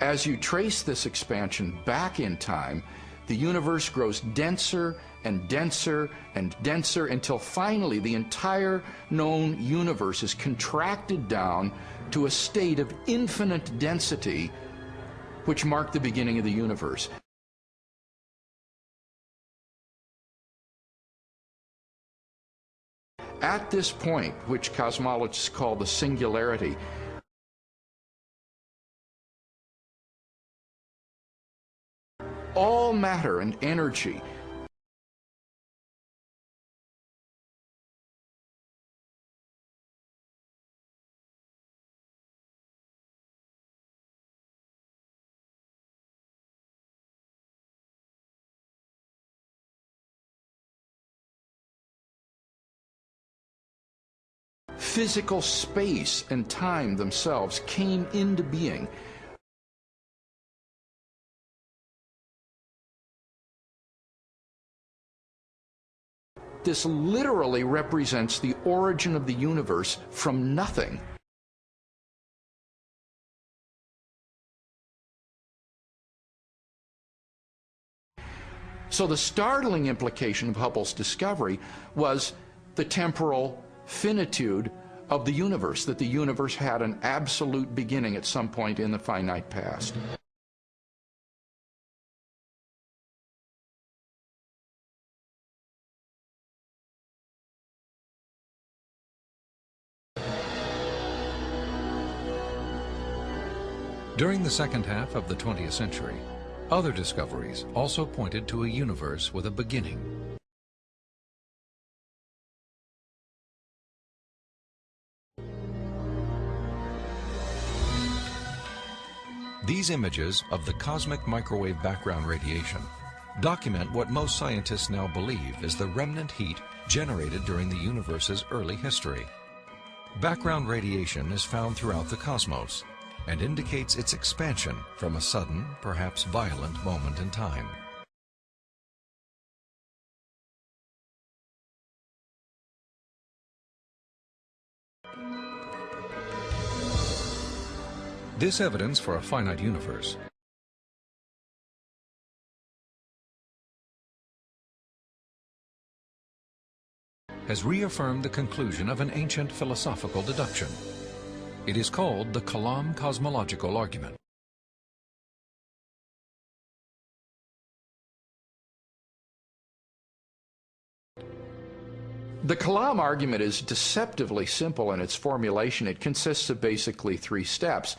As you trace this expansion back in time, the universe grows denser and denser and denser until finally the entire known universe is contracted down to a state of infinite density, which marked the beginning of the universe. At this point, which cosmologists call the singularity, all matter and energy physical space and time themselves came into being. This literally represents the origin of the universe from nothing. So the startling implication of Hubble's discovery was the temporal finitude of the universe, that the universe had an absolute beginning at some point in the finite past. During the second half of the 20th century, other discoveries also pointed to a universe with a beginning. These images of the cosmic microwave background radiation document what most scientists now believe is the remnant heat generated during the universe's early history. Background radiation is found throughout the cosmos and indicates its expansion from a sudden, perhaps violent moment in time. This evidence for a finite universe has reaffirmed the conclusion of an ancient philosophical deduction. It is called the Kalam cosmological argument. The Kalam argument is deceptively simple in its formulation. It consists of basically three steps.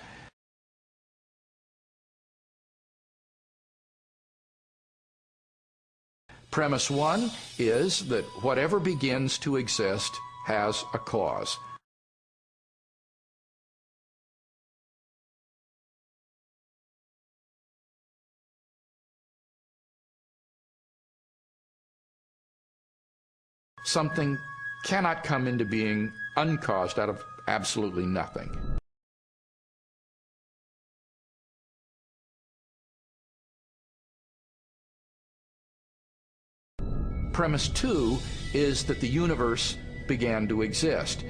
Premise one is that whatever begins to exist has a cause. Something cannot come into being uncaused out of absolutely nothing. Premise two is that the universe began to exist.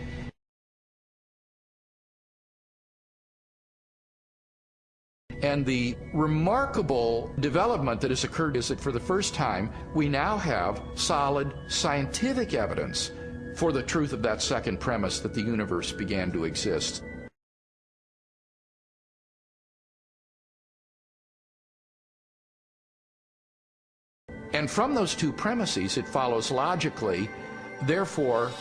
And the remarkable development that has occurred is that for the first time, we now have solid scientific evidence for the truth of that second premise, that the universe began to exist. And from those two premises, it follows logically, therefore,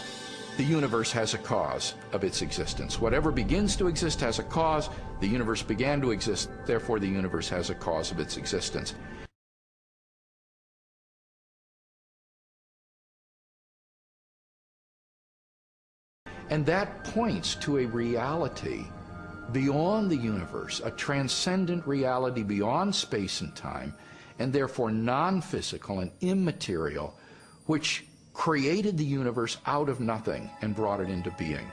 the universe has a cause of its existence. Whatever begins to exist has a cause. The universe began to exist, therefore the universe has a cause of its existence. And that points to a reality beyond the universe, a transcendent reality beyond space and time, and therefore non-physical and immaterial, which created the universe out of nothing and brought it into being.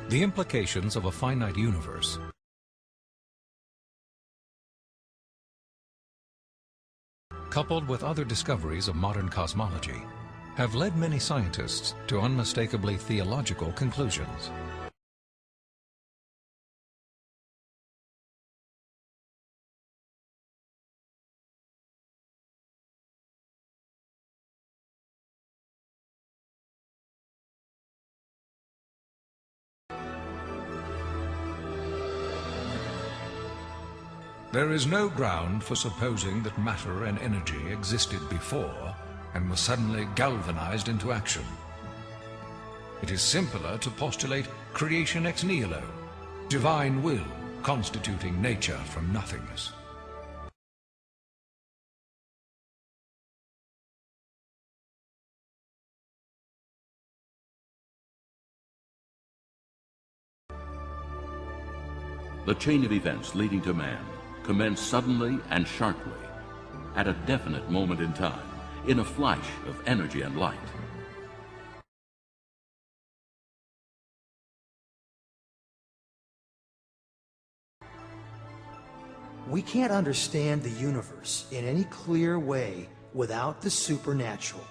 The implications of a finite universe coupled with other discoveries of modern cosmology, have led many scientists to unmistakably theological conclusions. There is no ground for supposing that matter and energy existed before and were suddenly galvanized into action. It is simpler to postulate creation ex nihilo, divine will constituting nature from nothingness. The chain of events leading to man commenced suddenly and sharply, at a definite moment in time, in a flash of energy and light. We can't understand the universe in any clear way without the supernatural.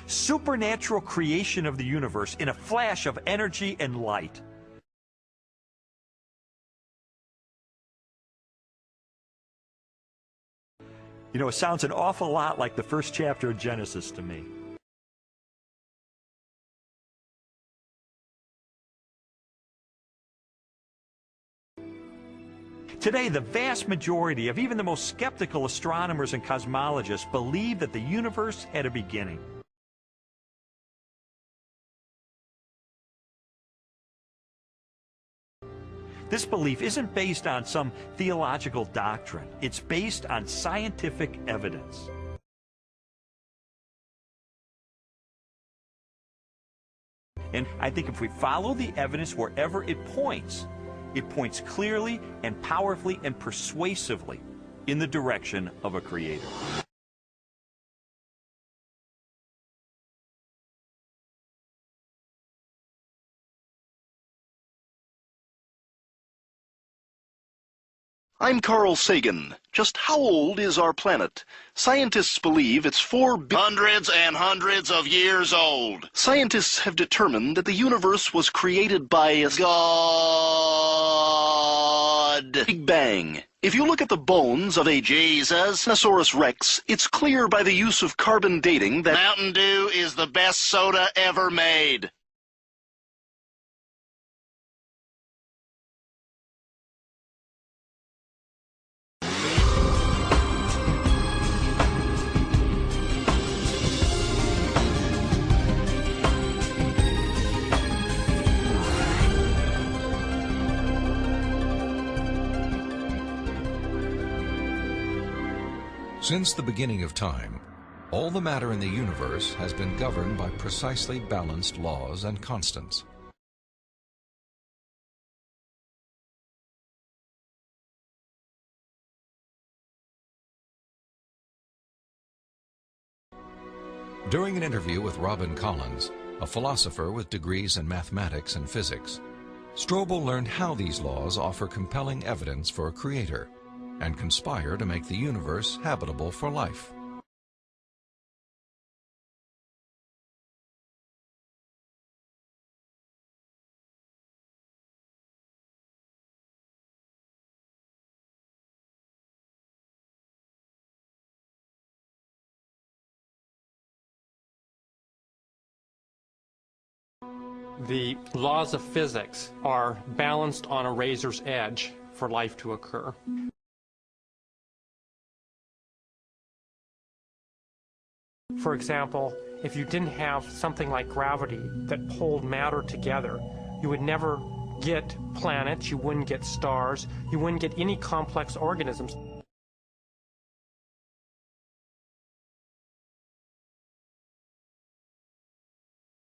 Supernatural creation of the universe in a flash of energy and light. You know, it sounds an awful lot like the first chapter of Genesis to me. Today, the vast majority of even the most skeptical astronomers and cosmologists believe that the universe had a beginning. This belief isn't based on some theological doctrine. It's based on scientific evidence. And I think if we follow the evidence wherever it points clearly and powerfully and persuasively in the direction of a creator. I'm Carl Sagan. Just how old is our planet? Scientists believe it's hundreds and hundreds of years old. Scientists have determined that the universe was created by a God. Big Bang. If you look at the bones of a Tyrannosaurus Rex, it's clear by the use of carbon dating that Mountain Dew is the best soda ever made. Since the beginning of time, all the matter in the universe has been governed by precisely balanced laws and constants. During an interview with Robin Collins, a philosopher with degrees in mathematics and physics, Strobel learned how these laws offer compelling evidence for a creator and conspire to make the universe habitable for life. The laws of physics are balanced on a razor's edge for life to occur. For example, if you didn't have something like gravity that pulled matter together, you would never get planets, you wouldn't get stars, you wouldn't get any complex organisms.